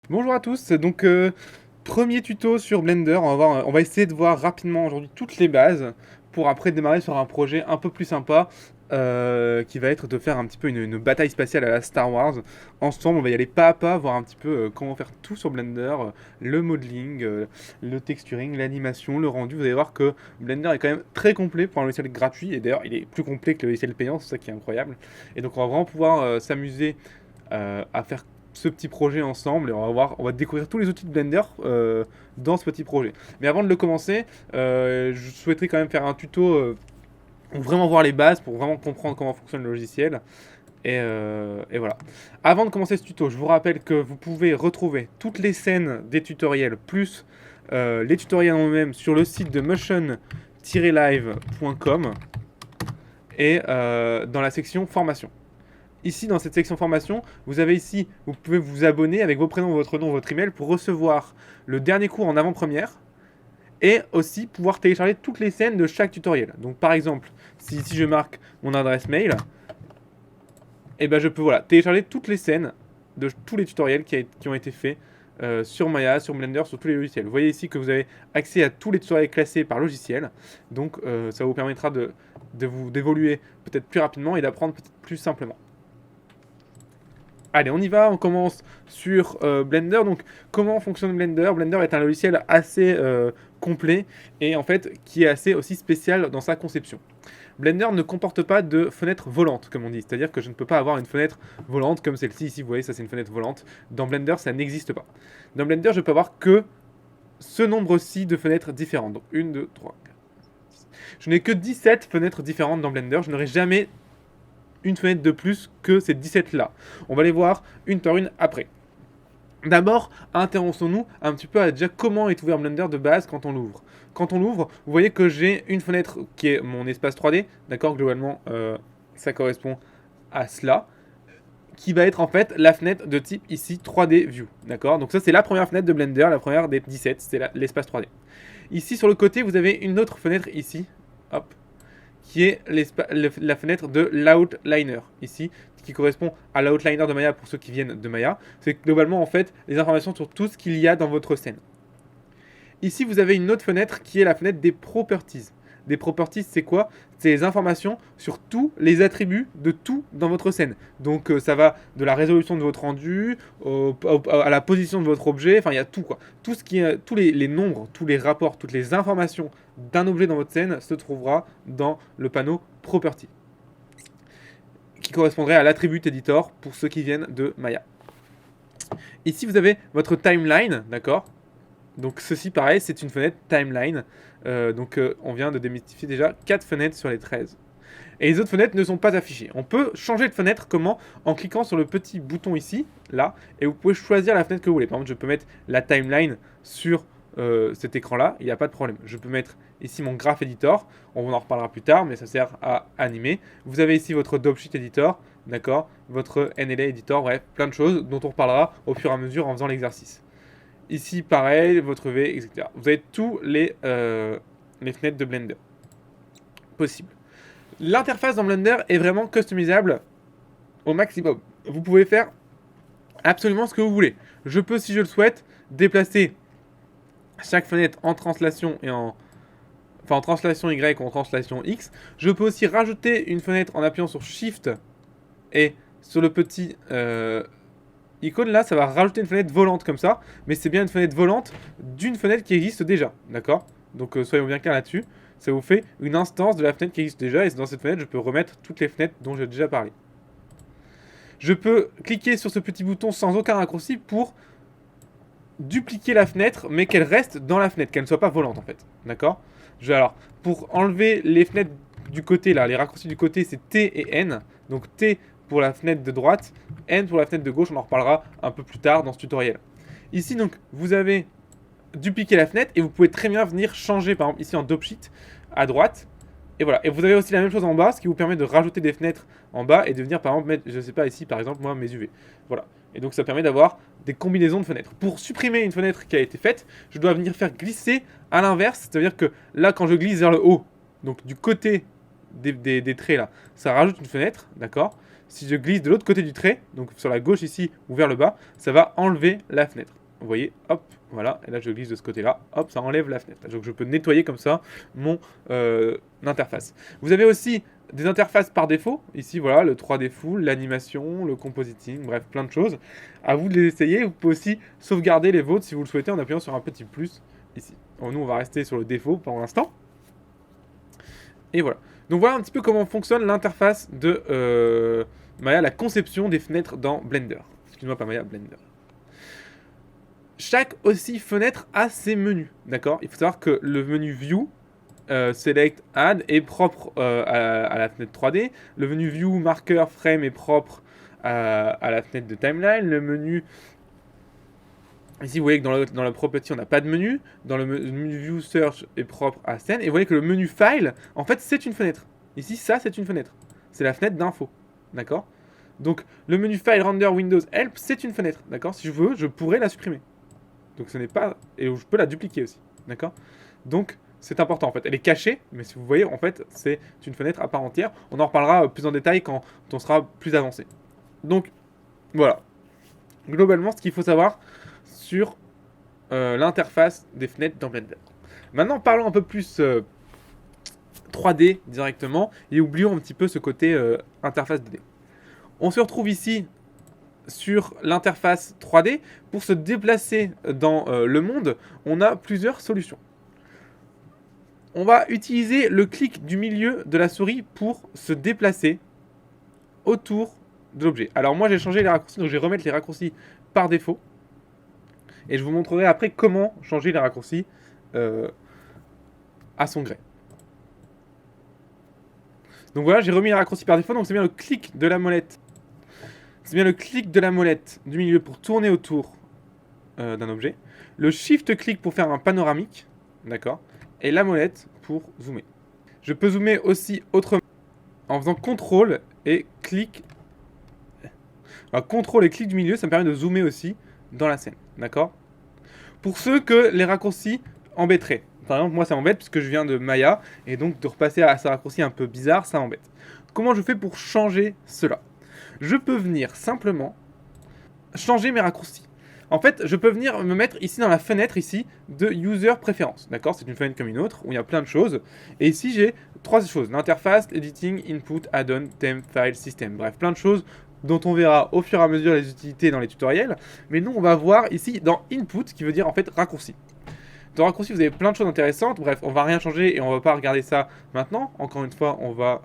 Bonjour à tous, donc premier tuto sur Blender, on va essayer de voir rapidement aujourd'hui toutes les bases pour après démarrer sur un projet un peu plus sympa qui va être de faire un petit peu une bataille spatiale à la Star Wars. Ensemble, on va y aller pas à pas, voir un petit peu comment faire tout sur Blender, le modeling, le texturing, l'animation, le rendu. Vous allez voir que Blender est quand même très complet pour un logiciel gratuit et d'ailleurs il est plus complet que le logiciel payant, c'est ça qui est incroyable. Et donc on va vraiment pouvoir s'amuser à faire ce petit projet ensemble et on va découvrir tous les outils de Blender dans ce petit projet. Mais avant de le commencer, je souhaiterais quand même faire un tuto pour vraiment voir les bases, pour vraiment comprendre comment fonctionne le logiciel. Et voilà. Avant de commencer ce tuto, je vous rappelle que vous pouvez retrouver toutes les scènes des tutoriels plus les tutoriels en eux-mêmes sur le site de motion-live.com et dans la section formation. Ici, dans cette section formation, vous avez ici, vous pouvez vous abonner avec vos prénoms, votre nom, votre email pour recevoir le dernier cours en avant-première et aussi pouvoir télécharger toutes les scènes de chaque tutoriel. Donc par exemple, si ici je marque mon adresse mail, et ben je peux télécharger toutes les scènes de tous les tutoriels qui ont été faits sur Maya, sur Blender, sur tous les logiciels. Vous voyez ici que vous avez accès à tous les tutoriels classés par logiciel, donc ça vous permettra d'évoluer peut-être plus rapidement et d'apprendre peut-être plus simplement. Allez, on y va, on commence sur Blender. Donc, comment fonctionne Blender? Blender est un logiciel assez complet et en fait qui est assez aussi spécial dans sa conception. Blender ne comporte pas de fenêtre volante, comme on dit. C'est-à-dire que je ne peux pas avoir une fenêtre volante comme celle-ci. Ici, vous voyez, ça c'est une fenêtre volante. Dans Blender, ça n'existe pas. Dans Blender, je peux avoir que ce nombre-ci de fenêtres différentes. Donc, 1, 2, 3, 4, 5, 6. Je n'ai que 17 fenêtres différentes dans Blender. Je n'aurai jamais une fenêtre de plus que ces 17 là. On va les voir une par une après. D'abord, intéressons-nous un petit peu à déjà comment est ouvert Blender de base quand on l'ouvre. Quand on l'ouvre, vous voyez que j'ai une fenêtre qui est mon espace 3D, d'accord, globalement ça correspond à cela, qui va être en fait la fenêtre de type ici 3D View, d'accord. Donc ça c'est la première fenêtre de Blender, la première des 17, c'est l'espace 3D. Ici sur le côté, vous avez une autre fenêtre ici, hop, qui est la fenêtre de l'outliner, ici, qui correspond à l'outliner de Maya pour ceux qui viennent de Maya. C'est globalement en fait les informations sur tout ce qu'il y a dans votre scène. Ici, vous avez une autre fenêtre qui est la fenêtre des properties. Des properties, c'est quoi? C'est les informations sur tous les attributs de tout dans votre scène. Donc ça va de la résolution de votre rendu à la position de votre objet, enfin il y a tout quoi. Tout ce qui est, tous les nombres, tous les rapports, toutes les informations d'un objet dans votre scène se trouvera dans le panneau Property, qui correspondrait à l'attribut editor pour ceux qui viennent de Maya. Ici vous avez votre timeline, d'accord? Donc ceci pareil, c'est une fenêtre timeline. On vient de démystifier déjà 4 fenêtres sur les 13. Et les autres fenêtres ne sont pas affichées. On peut changer de fenêtre comment? En cliquant sur le petit bouton ici, là, et vous pouvez choisir la fenêtre que vous voulez. Par exemple, je peux mettre la timeline sur cet écran-là, il n'y a pas de problème. Je peux mettre ici mon graph editor, on en reparlera plus tard, mais ça sert à animer. Vous avez ici votre dopsheet editor, d'accord, votre NLA editor, bref, plein de choses dont on reparlera au fur et à mesure en faisant l'exercice. Ici, pareil, votre V, etc. Vous avez tous les fenêtres de Blender possibles. L'interface dans Blender est vraiment customisable au maximum. Vous pouvez faire absolument ce que vous voulez. Je peux, si je le souhaite, déplacer chaque fenêtre en translation et en translation Y ou en translation X. Je peux aussi rajouter une fenêtre en appuyant sur Shift et sur le petit icône là, ça va rajouter une fenêtre volante comme ça, mais c'est bien une fenêtre volante d'une fenêtre qui existe déjà, d'accord? Donc soyons bien clairs là-dessus. Ça vous fait une instance de la fenêtre qui existe déjà, et dans cette fenêtre, je peux remettre toutes les fenêtres dont j'ai déjà parlé. Je peux cliquer sur ce petit bouton sans aucun raccourci pour dupliquer la fenêtre, mais qu'elle reste dans la fenêtre, qu'elle ne soit pas volante en fait, d'accord? Alors, pour enlever les fenêtres du côté là, les raccourcis du côté, c'est T et N. Donc T pour la fenêtre de droite, N pour la fenêtre de gauche, on en reparlera un peu plus tard dans ce tutoriel. Ici donc, vous avez dupliqué la fenêtre et vous pouvez très bien venir changer, par exemple ici en dopsheet à droite. Et voilà, et vous avez aussi la même chose en bas, ce qui vous permet de rajouter des fenêtres en bas et de venir par exemple mettre, je sais pas ici par exemple moi mes UV. Voilà, et donc ça permet d'avoir des combinaisons de fenêtres. Pour supprimer une fenêtre qui a été faite, je dois venir faire glisser à l'inverse, c'est-à-dire que là quand je glisse vers le haut, donc du côté des traits là, ça rajoute une fenêtre, d'accord? Si je glisse de l'autre côté du trait, donc sur la gauche ici ou vers le bas, ça va enlever la fenêtre. Vous voyez, hop, voilà, et là je glisse de ce côté-là, hop, ça enlève la fenêtre. Donc je peux nettoyer comme ça mon interface. Vous avez aussi des interfaces par défaut, ici voilà, le 3D Full, l'animation, le compositing, bref, plein de choses. À vous de les essayer, vous pouvez aussi sauvegarder les vôtres si vous le souhaitez en appuyant sur un petit plus ici. Bon, nous on va rester sur le défaut pour l'instant. Et voilà. Donc voilà un petit peu comment fonctionne l'interface de Maya, la conception des fenêtres dans Blender. Excuse-moi, pas Maya, Blender. Chaque aussi fenêtre a ses menus, d'accord? Il faut savoir que le menu View, Select, Add est propre à la fenêtre 3D. Le menu View, Marker, Frame est propre à la fenêtre de Timeline. Le menu... Ici, vous voyez que dans le Property, on n'a pas de menu. Dans le menu View Search est propre à Scene. Et vous voyez que le menu File, en fait, c'est une fenêtre. Ici, ça, c'est une fenêtre. C'est la fenêtre d'info. D'accord? Donc, le menu File, Render, Windows, Help, c'est une fenêtre. D'accord? Si je veux, je pourrais la supprimer. Donc, ce n'est pas... Et je peux la dupliquer aussi. D'accord? Donc, c'est important, en fait. Elle est cachée, mais si vous voyez, en fait, c'est une fenêtre à part entière. On en reparlera plus en détail quand on sera plus avancé. Donc, voilà. Globalement, ce qu'il faut savoir sur l'interface des fenêtres dans Blender. Maintenant, parlons un peu plus 3D directement et oublions un petit peu ce côté interface 2D. On se retrouve ici sur l'interface 3D. Pour se déplacer dans le monde, on a plusieurs solutions. On va utiliser le clic du milieu de la souris pour se déplacer autour de l'objet. Alors moi j'ai changé les raccourcis, donc je vais remettre les raccourcis par défaut. Et je vous montrerai après comment changer les raccourcis à son gré. Donc voilà, j'ai remis les raccourcis par défaut. Donc c'est bien le clic de la molette. C'est bien le clic de la molette du milieu pour tourner autour d'un objet. Le shift-clic pour faire un panoramique. D'accord. Et la molette pour zoomer. Je peux zoomer aussi autrement en faisant CTRL et clic. Alors, CTRL et clic du milieu, ça me permet de zoomer aussi dans la scène, d'accord? Pour ceux que les raccourcis embêteraient. Par exemple, moi ça m'embête puisque je viens de Maya, et donc de repasser à ce raccourci un peu bizarre, ça m'embête. Comment je fais pour changer cela? Je peux venir simplement changer mes raccourcis. En fait, je peux venir me mettre ici dans la fenêtre ici de User Préférences, d'accord? C'est une fenêtre comme une autre, où il y a plein de choses. Et ici, j'ai 3 choses. L'interface, Editing, Input, Add-on, Theme, File, System. Bref, plein de choses dont on verra au fur et à mesure les utilités dans les tutoriels. Mais nous, on va voir ici dans Input, qui veut dire en fait raccourci. Dans raccourci, vous avez plein de choses intéressantes. Bref, on va rien changer et on va pas regarder ça maintenant. Encore une fois, on va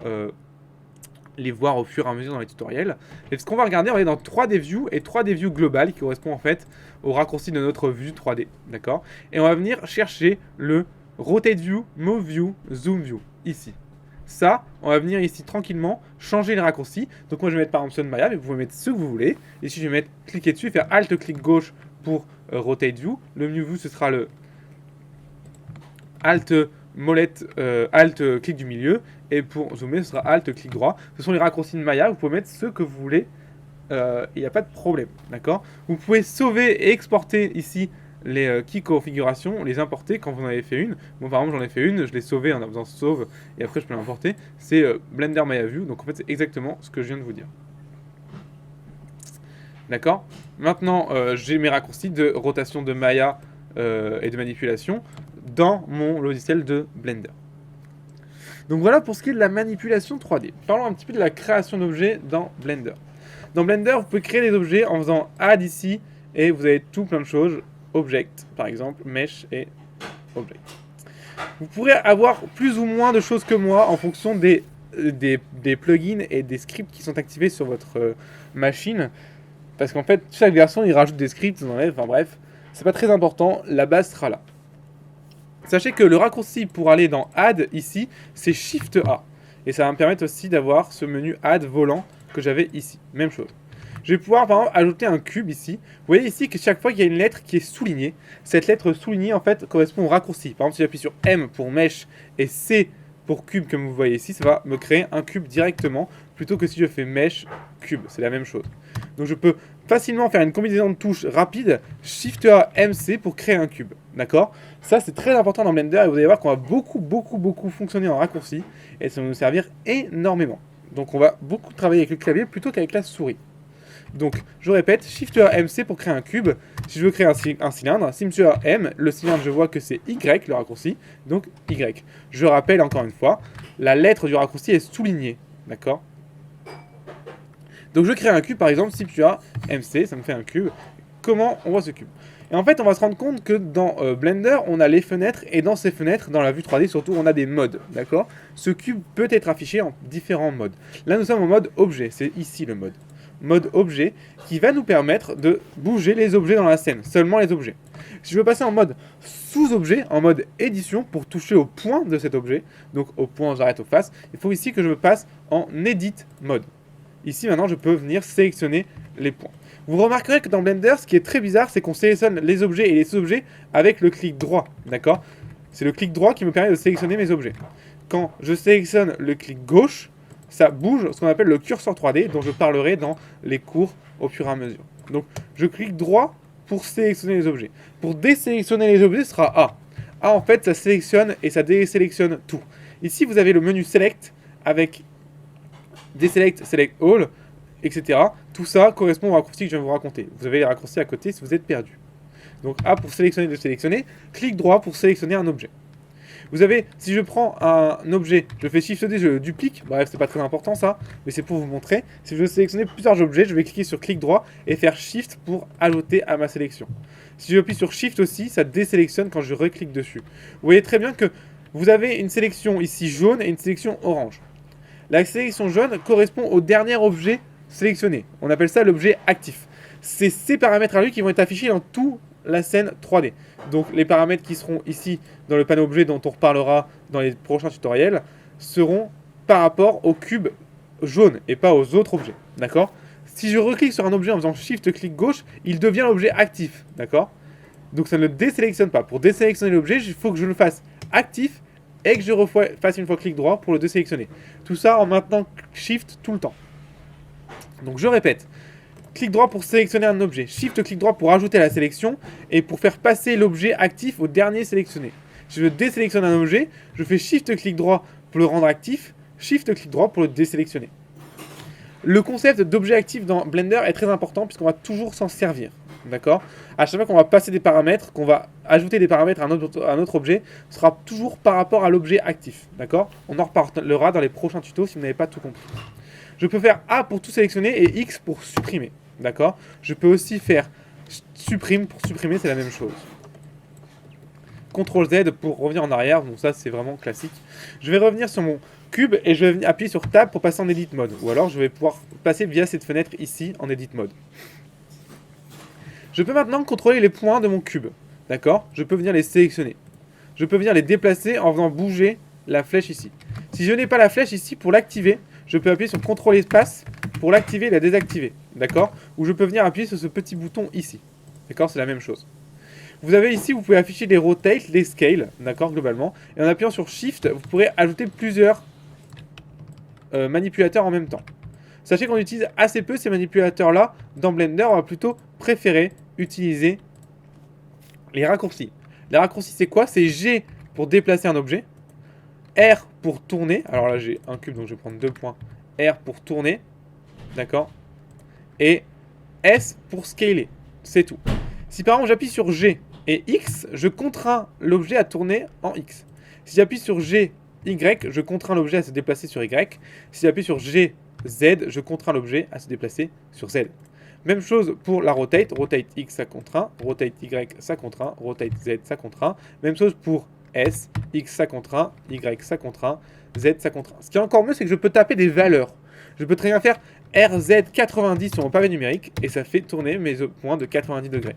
les voir au fur et à mesure dans les tutoriels. Et ce qu'on va regarder, on va aller dans 3D View et 3D View Global, qui correspond en fait au raccourci de notre vue 3D. D'accord? Et on va venir chercher le Rotate View, Move View, Zoom View, ici. Ça, on va venir ici tranquillement changer les raccourcis. Donc moi je vais mettre par exemple Sun Maya, mais vous pouvez mettre ce que vous voulez. Ici je vais mettre cliquer dessus, faire Alt clic gauche pour Rotate View. Le New View ce sera le Alt molette, Alt clic du milieu. Et pour zoomer ce sera Alt clic droit. Ce sont les raccourcis de Maya, vous pouvez mettre ce que vous voulez. Il n'y a pas de problème, d'accord? Vous pouvez sauver et exporter ici les key configurations, les importer quand vous en avez fait une. Bon, par exemple, j'en ai fait une, je l'ai sauvé en faisant sauve et après je peux l'importer. C'est Blender Maya View, donc en fait, c'est exactement ce que je viens de vous dire. D'accord? Maintenant, j'ai mes raccourcis de rotation de Maya et de manipulation dans mon logiciel de Blender. Donc voilà pour ce qui est de la manipulation 3D. Parlons un petit peu de la création d'objets dans Blender. Dans Blender, vous pouvez créer des objets en faisant Add ici et vous avez tout plein de choses. Object, par exemple, Mesh et Object. Vous pourrez avoir plus ou moins de choses que moi en fonction des plugins et des scripts qui sont activés sur votre machine. Parce qu'en fait, chaque version, il rajoute des scripts, ils enlèvent, enfin bref. C'est pas très important, la base sera là. Sachez que le raccourci pour aller dans Add ici, c'est Shift A. Et ça va me permettre aussi d'avoir ce menu Add volant que j'avais ici. Même chose. Je vais pouvoir par exemple ajouter un cube ici. Vous voyez ici que chaque fois qu'il y a une lettre qui est soulignée, cette lettre soulignée en fait correspond au raccourci. Par exemple, si j'appuie sur M pour Mesh et C pour cube comme vous voyez ici, ça va me créer un cube directement plutôt que si je fais Mesh cube. C'est la même chose. Donc je peux facilement faire une combinaison de touches rapide, Shift A, MC pour créer un cube. D'accord? Ça, c'est très important dans Blender et vous allez voir qu'on va beaucoup fonctionner en raccourci et ça va nous servir énormément. Donc, on va beaucoup travailler avec le clavier plutôt qu'avec la souris. Donc, je répète, Shift A, MC pour créer un cube. Si je veux créer un cylindre, Shift A, M, le cylindre, je vois que c'est Y, le raccourci, donc Y. Je rappelle encore une fois, la lettre du raccourci est soulignée. D'accord? Donc, je crée un cube, par exemple, Shift A, MC, ça me fait un cube. Comment on voit ce cube? Et en fait, on va se rendre compte que dans Blender, on a les fenêtres, et dans ces fenêtres, dans la vue 3D, surtout, on a des modes, d'accord? Ce cube peut être affiché en différents modes. Là, nous sommes en mode objet, c'est ici le mode objet, qui va nous permettre de bouger les objets dans la scène, seulement les objets. Si je veux passer en mode sous-objet, en mode édition, pour toucher au point de cet objet, donc au point j'arrête aux faces, il faut ici que je me passe en edit mode. Ici, maintenant, je peux venir sélectionner les points. Vous remarquerez que dans Blender, ce qui est très bizarre, c'est qu'on sélectionne les objets et les sous-objets avec le clic droit, d'accord? C'est le clic droit qui me permet de sélectionner mes objets. Quand je sélectionne le clic gauche, ça bouge ce qu'on appelle le curseur 3D, dont je parlerai dans les cours au fur et à mesure. Donc, je clique droit pour sélectionner les objets. Pour désélectionner les objets, ce sera A. A, en fait, ça sélectionne et ça désélectionne tout. Ici, vous avez le menu Select avec Deselect, Select All, etc. Tout ça correspond au raccourci que je viens de vous raconter. Vous avez les raccourcis à côté si vous êtes perdu. Donc A pour sélectionner, de sélectionner. Clic droit pour sélectionner un objet. Vous avez, si je prends un objet, je fais Shift D, je le duplique. Bref, c'est pas très important ça, mais c'est pour vous montrer. Si je veux sélectionner plusieurs objets, je vais cliquer sur clic droit et faire Shift pour ajouter à ma sélection. Si j'appuie sur Shift aussi, ça désélectionne quand je reclique dessus. Vous voyez très bien que vous avez une sélection ici jaune et une sélection orange. La sélection jaune correspond au dernier objet sélectionné. On appelle ça l'objet actif. C'est ces paramètres à lui qui vont être affichés dans toute la scène 3D. Donc les paramètres qui seront ici dans le panneau objet dont on reparlera dans les prochains tutoriels seront par rapport au cube jaune et pas aux autres objets. D'accord? Si je reclique sur un objet en faisant Shift clic gauche, il devient l'objet actif. D'accord? Donc ça ne le désélectionne pas. Pour désélectionner l'objet, il faut que je le fasse actif et que je fasse une fois clic droit pour le désélectionner. Tout ça en maintenant Shift tout le temps. Donc je répète, clic droit pour sélectionner un objet, Shift clic droit pour ajouter à la sélection et pour faire passer l'objet actif au dernier sélectionné. Si je désélectionne un objet, je fais Shift clic droit pour le rendre actif, Shift clic droit pour le désélectionner. Le concept d'objet actif dans Blender est très important puisqu'on va toujours s'en servir. D'accord? À chaque fois qu'on va passer des paramètres, qu'on va ajouter des paramètres à un autre objet, ce sera toujours par rapport à l'objet actif. D'accord? On en reparlera dans les prochains tutos si vous n'avez pas tout compris. Je peux faire A pour tout sélectionner et X pour supprimer. D'accord? Je peux aussi faire supprime pour supprimer, c'est la même chose. CTRL Z pour revenir en arrière, donc ça c'est vraiment classique. Je vais revenir sur mon cube et je vais appuyer sur Tab pour passer en Edit Mode. Ou alors je vais pouvoir passer via cette fenêtre ici en Edit Mode. Je peux maintenant contrôler les points de mon cube. D'accord? Je peux venir les sélectionner. Je peux venir les déplacer en faisant bouger la flèche ici. Si je n'ai pas la flèche ici, pour l'activer, je peux appuyer sur CTRL espace pour l'activer et la désactiver. D'accord? Ou je peux venir appuyer sur ce petit bouton ici. D'accord? C'est la même chose. Vous avez ici, vous pouvez afficher les rotate, les scale, d'accord, globalement. Et en appuyant sur Shift, vous pourrez ajouter plusieurs manipulateurs en même temps. Sachez qu'on utilise assez peu ces manipulateurs-là dans Blender. On va plutôt préférer utiliser les raccourcis. Les raccourcis, c'est quoi? C'est G pour déplacer un objet, R pour tourner. Alors là, j'ai un cube, donc je vais prendre 2 points. R pour tourner, d'accord? Et S pour scaler. C'est tout. Si par exemple j'appuie sur G et X, je contrains l'objet à tourner en X. Si j'appuie sur G, Y, je contrains l'objet à se déplacer sur Y. Si j'appuie sur G, Z, je contrains l'objet à se déplacer sur Z. Même chose pour la rotate. Rotate X, ça contraint. Rotate Y, ça contraint. Rotate Z, ça contraint. Même chose pour S. X, ça contraint. Y, ça contraint. Z, ça contraint. Ce qui est encore mieux, c'est que je peux taper des valeurs. Je peux très bien faire RZ90 sur mon pavé numérique et ça fait tourner mes points de 90 degrés.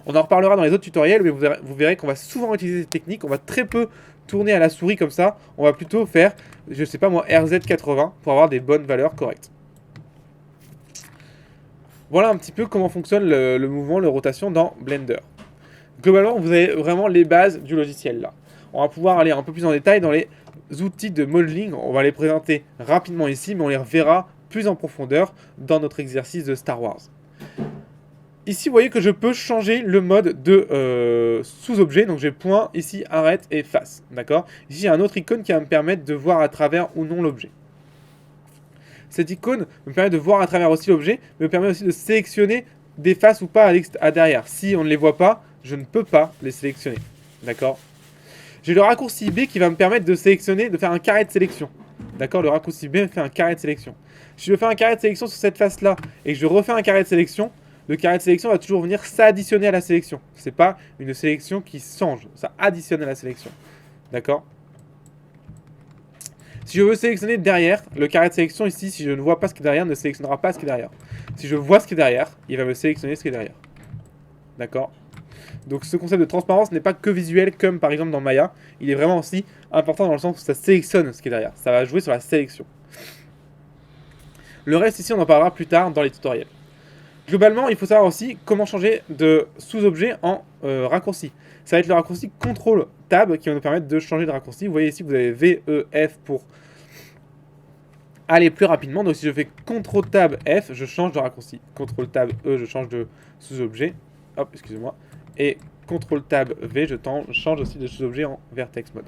On en reparlera dans les autres tutoriels, mais vous verrez qu'on va souvent utiliser cette technique. On va très peu tourner à la souris comme ça. On va plutôt faire, je sais pas moi, RZ80 pour avoir des bonnes valeurs correctes. Voilà un petit peu comment fonctionne le mouvement, la rotation dans Blender. Globalement, vous avez vraiment les bases du logiciel là. On va pouvoir aller un peu plus en détail dans les outils de modeling. On va les présenter rapidement ici, mais on les reverra plus en profondeur dans notre exercice de Star Wars. Ici, vous voyez que je peux changer le mode de sous-objet. Donc, j'ai point, ici, arrête et face. D'accord? Ici, j'ai un autre icône qui va me permettre de voir à travers ou non l'objet. Cette icône me permet de voir à travers aussi l'objet, mais me permet aussi de sélectionner des faces ou pas à derrière. Si on ne les voit pas, je ne peux pas les sélectionner. D'accord? J'ai le raccourci B qui va me permettre de sélectionner, de faire un carré de sélection. D'accord? Le raccourci B me fait un carré de sélection. Si je fais un carré de sélection sur cette face-là et que je refais un carré de sélection, le carré de sélection va toujours venir s'additionner à la sélection. C'est pas une sélection qui change, ça additionne à la sélection. D'accord? Si je veux sélectionner derrière, le carré de sélection ici, si je ne vois pas ce qui est derrière, ne sélectionnera pas ce qui est derrière. Si je vois ce qui est derrière, il va me sélectionner ce qui est derrière. D'accord? Donc ce concept de transparence n'est pas que visuel comme par exemple dans Maya, il est vraiment aussi important dans le sens où ça sélectionne ce qui est derrière. Ça va jouer sur la sélection. Le reste ici on en parlera plus tard dans les tutoriels. Globalement il faut savoir aussi comment changer de sous-objet en raccourci. Ça va être le raccourci CTRL Tab qui va nous permettre de changer de raccourci. Vous voyez ici que vous avez V, E, F pour aller plus rapidement. Donc si je fais CTRL Tab F, je change de raccourci. CTRL Tab E, je change de sous-objet. Hop, excusez-moi. Et CTRL Tab V, je change aussi de sous-objet en vertex mode.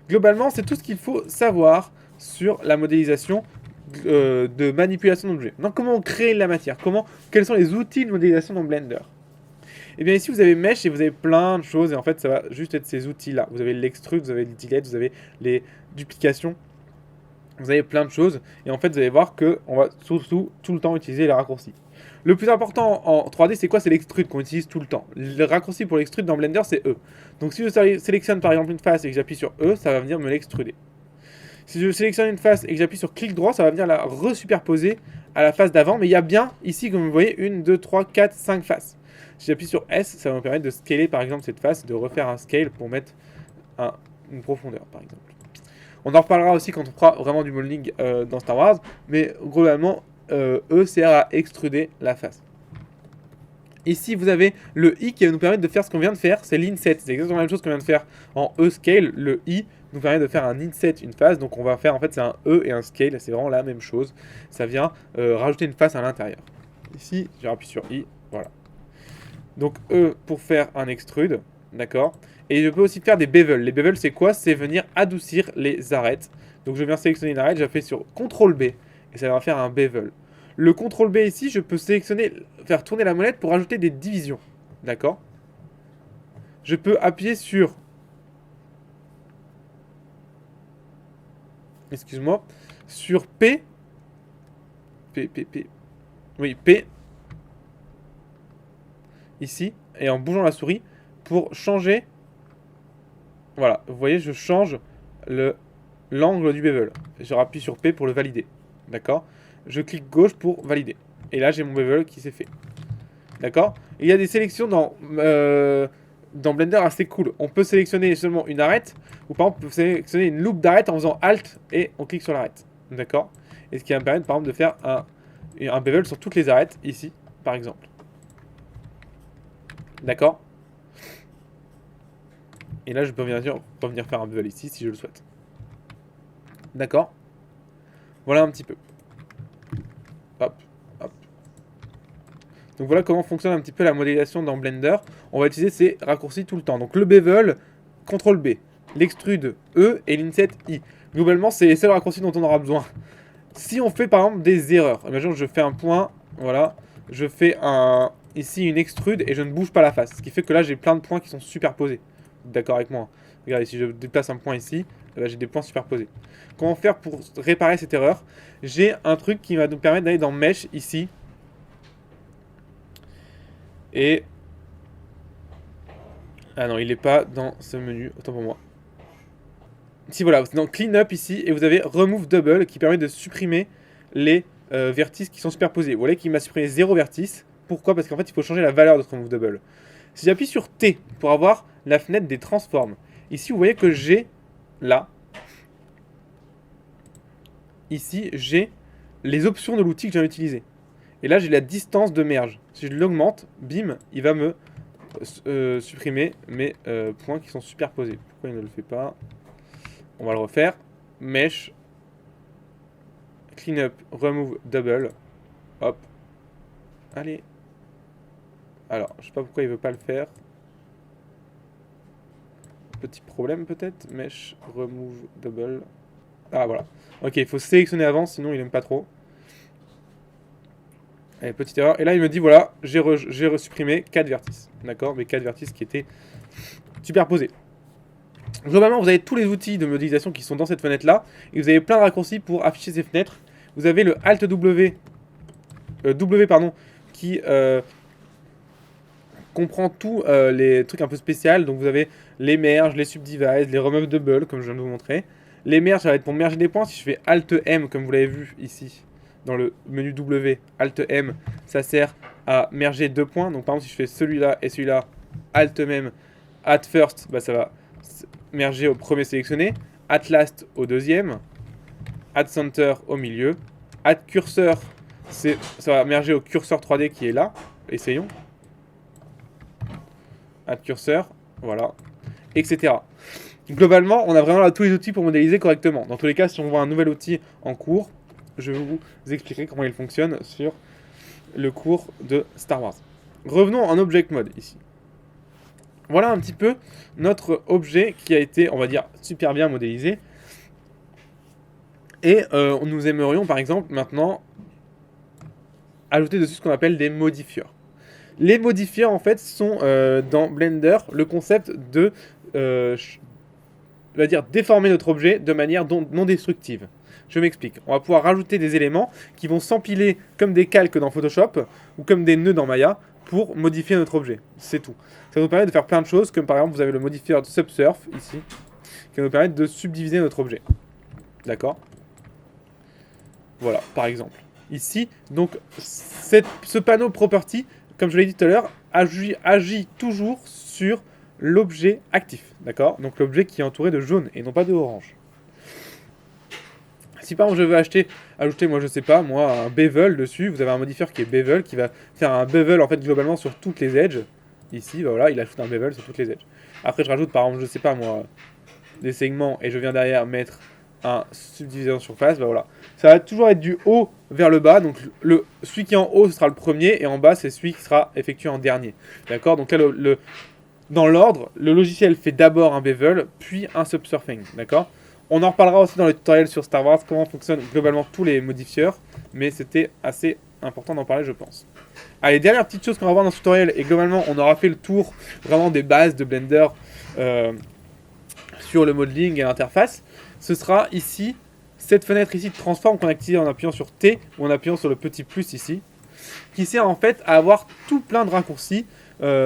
Globalement, c'est tout ce qu'il faut savoir sur la modélisation de manipulation d'objets. Donc comment on crée la matière, quels sont les outils de modélisation dans Blender. Et bien ici vous avez Mesh et vous avez plein de choses et en fait ça va juste être ces outils là. Vous avez l'extrude, vous avez le delete, vous avez les duplications, vous avez plein de choses et en fait vous allez voir qu'on va surtout tout le temps utiliser les raccourcis. Le plus important en 3D, c'est quoi? C'est l'extrude qu'on utilise tout le temps. Le raccourci pour l'extrude dans Blender, c'est E. Donc si je sélectionne par exemple une face et que j'appuie sur E, ça va venir me l'extruder. Si je sélectionne une face et que j'appuie sur clic droit, ça va venir la resuperposer à la face d'avant. Mais il y a bien ici, comme vous voyez, 1, 2, 3, 4, 5 faces. Si j'appuie sur S, ça va me permettre de scaler par exemple cette face, de refaire un scale pour mettre une profondeur par exemple. On en reparlera aussi quand on fera vraiment du modeling dans Star Wars. Mais globalement, E sert à extruder la face. Ici, vous avez le I qui va nous permettre de faire ce qu'on vient de faire, c'est l'inset. C'est exactement la même chose qu'on vient de faire en E-scale. Le I nous permet de faire un inset, une face. Donc on va faire, en fait, c'est un E et un scale. C'est vraiment la même chose. Ça vient rajouter une face à l'intérieur. Ici, je rappuie sur I, voilà. Donc E pour faire un extrude, d'accord. Et je peux aussi faire des bevels. Les bevels, c'est quoi? C'est venir adoucir les arêtes. Donc je viens sélectionner une arête, j'appuie sur CTRL B et ça va faire un bevel. Le CTRL B ici, je peux sélectionner, faire tourner la molette pour ajouter des divisions. D'accord? Je peux appuyer sur... Excuse-moi. Sur P. Oui, P. Ici. Et en bougeant la souris pour changer... Voilà, vous voyez, je change l'angle du bevel. Je rappuie sur P pour le valider. D'accord? Je clique gauche pour valider. Et là, j'ai mon bevel qui s'est fait. D'accord? Il y a des sélections dans Blender assez cool. On peut sélectionner seulement une arête, ou par exemple, on peut sélectionner une loupe d'arête en faisant Alt et on clique sur l'arête. D'accord? Et ce qui va me permettre, par exemple, de faire un bevel sur toutes les arêtes, ici, par exemple. D'accord? Et là, je peux venir faire un bevel ici, si je le souhaite. D'accord? Voilà un petit peu. Hop, hop. Donc voilà comment fonctionne un petit peu la modélisation dans Blender. On va utiliser ces raccourcis tout le temps. Donc le bevel, CTRL B, l'extrude E et l'inset I. Globalement, c'est les seuls raccourcis dont on aura besoin. Si on fait par exemple des erreurs, imaginons que je fais un point, voilà, je fais ici une extrude et je ne bouge pas la face. Ce qui fait que là j'ai plein de points qui sont superposés. D'accord avec moi? Regardez, si je déplace un point ici, j'ai des points superposés. Comment faire pour réparer cette erreur? J'ai un truc qui va nous permettre d'aller dans Mesh ici. Et... Ah non, il n'est pas dans ce menu, autant pour moi. Si voilà, vous êtes dans Clean Up ici, et vous avez Remove Double qui permet de supprimer les vertices qui sont superposés. Vous voyez qu'il m'a supprimé 0 vertice. Pourquoi? Parce qu'en fait, il faut changer la valeur de ce Remove Double. Si j'appuie sur T pour avoir la fenêtre des transforms, ici, vous voyez que j'ai, là, ici, j'ai les options de l'outil que j'ai utilisé. Et là, j'ai la distance de merge. Si je l'augmente, bim, il va me supprimer mes points qui sont superposés. Pourquoi il ne le fait pas? On va le refaire. Mesh. Clean up. Remove double. Hop. Allez. Alors, je sais pas pourquoi il veut pas le faire. Petit problème peut-être. Mesh, remove, double. Ah voilà. Ok, il faut sélectionner avant, sinon il aime pas trop. Allez, petite erreur. Et là, il me dit, voilà, j'ai resupprimé 4 vertices. D'accord? Mais 4 vertices qui étaient superposés. Globalement, vous avez tous les outils de modélisation qui sont dans cette fenêtre-là. Et vous avez plein de raccourcis pour afficher ces fenêtres. Vous avez le Alt W, pardon, qui comprend tous les trucs un peu spéciaux. Donc vous avez les merges, les subdivise, les remove double, comme je viens de vous montrer. Les merges, ça va être pour merger des points. Si je fais Alt M, comme vous l'avez vu ici, dans le menu W, Alt M, ça sert à merger 2 points. Donc par exemple, si je fais celui-là et celui-là, Alt même, Add First, bah, ça va merger au premier sélectionné. Add Last au deuxième. Add Center au milieu. Add Cursor, ça va merger au curseur 3D qui est là. Essayons. Add Cursor, voilà, etc. Globalement, on a vraiment là tous les outils pour modéliser correctement. Dans tous les cas, si on voit un nouvel outil en cours, je vais vous expliquer comment il fonctionne sur le cours de Star Wars. Revenons en Object Mode ici. Voilà un petit peu notre objet qui a été, on va dire, super bien modélisé. Et nous aimerions, par exemple, maintenant, ajouter dessus ce qu'on appelle des modifieurs. Les modifieurs, en fait, sont dans Blender le concept de on va dire déformer notre objet de manière non destructive. Je m'explique. On va pouvoir rajouter des éléments qui vont s'empiler comme des calques dans Photoshop ou comme des nœuds dans Maya pour modifier notre objet. C'est tout. Ça nous permet de faire plein de choses, comme par exemple vous avez le modifieur de Subsurf ici, qui va nous permettre de subdiviser notre objet. D'accord? Voilà, par exemple. Ici, donc ce panneau property, comme je l'ai dit tout à l'heure, agit toujours sur l'objet actif, d'accord? Donc l'objet qui est entouré de jaune et non pas de orange. Si par exemple je veux ajouter, moi je sais pas, moi un bevel dessus, vous avez un modifieur qui est bevel, qui va faire un bevel en fait globalement sur toutes les edges. Ici, bah voilà, il ajoute un bevel sur toutes les edges. Après je rajoute par exemple, je sais pas moi, des segments et je viens derrière mettre un subdiviseur de surface, bah voilà. Ça va toujours être du haut vers le bas, donc celui qui est en haut ce sera le premier et en bas c'est celui qui sera effectué en dernier. D'accord? Donc là dans l'ordre, le logiciel fait d'abord un bevel, puis un subsurfing, d'accord? On en reparlera aussi dans le tutoriel sur Star Wars, comment fonctionnent globalement tous les modifieurs, mais c'était assez important d'en parler, je pense. Allez, dernière petite chose qu'on va voir dans ce tutoriel, et globalement, on aura fait le tour vraiment des bases de Blender sur le modeling et l'interface. Ce sera ici, cette fenêtre ici de transform qu'on active en appuyant sur T, ou en appuyant sur le petit plus ici, qui sert en fait à avoir tout plein de raccourcis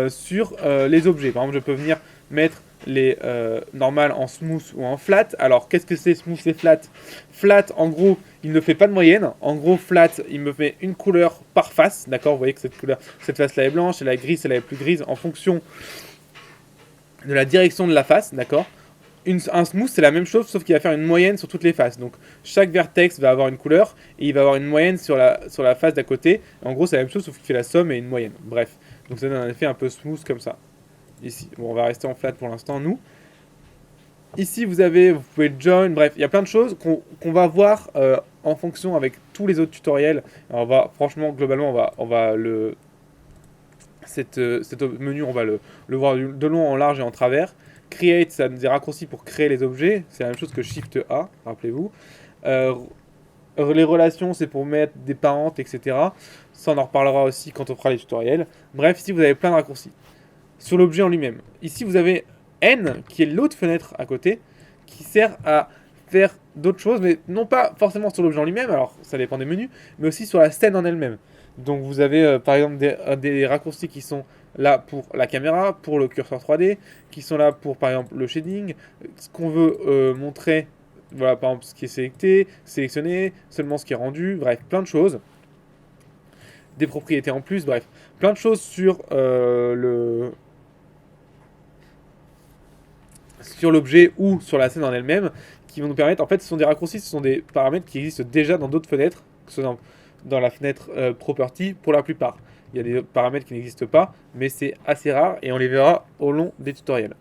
sur les objets. Par exemple, je peux venir mettre les normales en smooth ou en flat. Alors, qu'est-ce que c'est smooth et flat? Flat, en gros, il ne fait pas de moyenne. En gros, flat, il me fait une couleur par face. D'accord? Vous voyez que cette face-là est blanche, elle est grise, elle est plus grise en fonction de la direction de la face. D'accord? Un smooth, c'est la même chose, sauf qu'il va faire une moyenne sur toutes les faces. Donc, chaque vertex va avoir une couleur et il va avoir une moyenne sur la face d'à côté. En gros, c'est la même chose, sauf qu'il fait la somme et une moyenne. Bref. Donc, ça donne un effet un peu smooth comme ça. Ici. Bon, on va rester en flat pour l'instant, nous. Ici, vous pouvez join, bref, il y a plein de choses qu'on va voir en fonction avec tous les autres tutoriels. Alors, franchement, globalement, cet menu, on va le voir de long en large et en travers. Create, ça a des raccourcis pour créer les objets. C'est la même chose que Shift A, rappelez-vous. Les relations, c'est pour mettre des parentes, etc. Ça, on en reparlera aussi quand on fera les tutoriels. Bref, ici, vous avez plein de raccourcis. Sur l'objet en lui-même. Ici, vous avez N, qui est l'autre fenêtre à côté, qui sert à faire d'autres choses, mais non pas forcément sur l'objet en lui-même, alors ça dépend des menus, mais aussi sur la scène en elle-même. Donc vous avez par exemple des raccourcis qui sont là pour la caméra, pour le curseur 3D, qui sont là pour par exemple le shading, ce qu'on veut montrer, voilà par exemple ce qui est sélectionné, seulement ce qui est rendu, bref, plein de choses. Des propriétés en plus, bref, plein de choses sur l'objet ou sur la scène en elle-même qui vont nous permettre, en fait ce sont des raccourcis, ce sont des paramètres qui existent déjà dans d'autres fenêtres, que ce soit dans la fenêtre property pour la plupart. Il y a des paramètres qui n'existent pas, mais c'est assez rare et on les verra au long des tutoriels.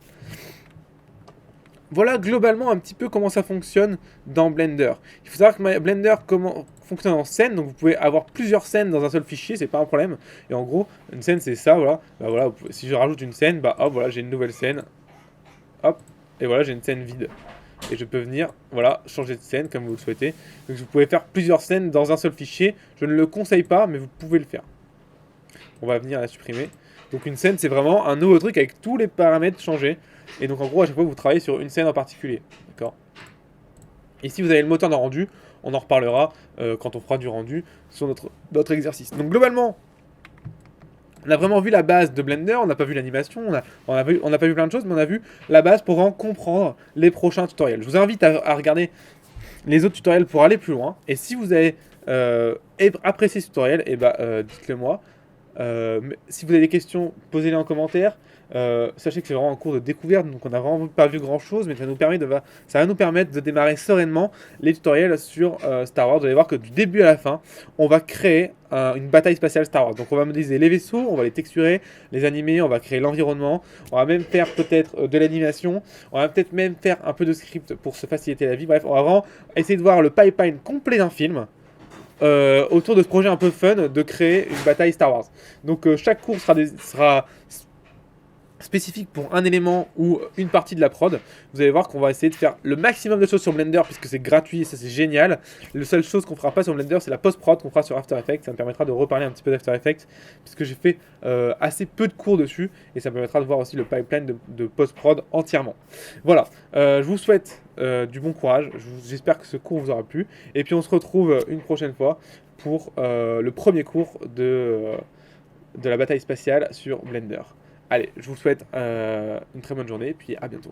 Voilà globalement un petit peu comment ça fonctionne dans Blender. Il faut savoir que Blender fonctionne en scène, donc vous pouvez avoir plusieurs scènes dans un seul fichier, c'est pas un problème. Et en gros, une scène c'est ça, voilà. Bah voilà, si je rajoute une scène, bah hop, voilà, j'ai une nouvelle scène. Hop, et voilà, j'ai une scène vide. Et je peux venir, voilà, changer de scène comme vous le souhaitez. Donc vous pouvez faire plusieurs scènes dans un seul fichier. Je ne le conseille pas, mais vous pouvez le faire. On va venir la supprimer. Donc une scène, c'est vraiment un nouveau truc avec tous les paramètres changés. Et donc en gros, à chaque fois, vous travaillez sur une scène en particulier. D'accord. Ici, vous avez le moteur de rendu. On en reparlera quand on fera du rendu sur notre exercice. Donc globalement, on a vraiment vu la base de Blender, on n'a pas vu l'animation, on n'a pas vu plein de choses, mais on a vu la base pour en comprendre les prochains tutoriels. Je vous invite à regarder les autres tutoriels pour aller plus loin. Et si vous avez apprécié ce tutoriel, et dites-le moi. Si vous avez des questions, posez-les en commentaire. Sachez que c'est vraiment un cours de découverte, donc on n'a vraiment pas vu grand chose, mais ça va nous permettre de démarrer sereinement les tutoriels sur Star Wars. Vous allez voir que du début à la fin, on va créer une bataille spatiale Star Wars. Donc on va modéliser les vaisseaux, on va les texturer, les animer, on va créer l'environnement, on va même faire peut-être de l'animation, on va peut-être même faire un peu de script pour se faciliter la vie. Bref, on va vraiment essayer de voir le pipeline complet d'un film. Autour de ce projet un peu fun de créer une bataille Star Wars. Donc chaque cours sera spécifique pour un élément ou une partie de la prod. Vous allez voir qu'on va essayer de faire le maximum de choses sur Blender puisque c'est gratuit et ça c'est génial. La seule chose qu'on fera pas sur Blender, c'est la post-prod qu'on fera sur After Effects. Ça me permettra de reparler un petit peu d'After Effects puisque j'ai fait assez peu de cours dessus et ça me permettra de voir aussi le pipeline de post-prod entièrement. Voilà, je vous souhaite du bon courage. J'espère que ce cours vous aura plu et puis on se retrouve une prochaine fois pour le premier cours de la bataille spatiale sur Blender. Allez, je vous souhaite une très bonne journée, puis à bientôt.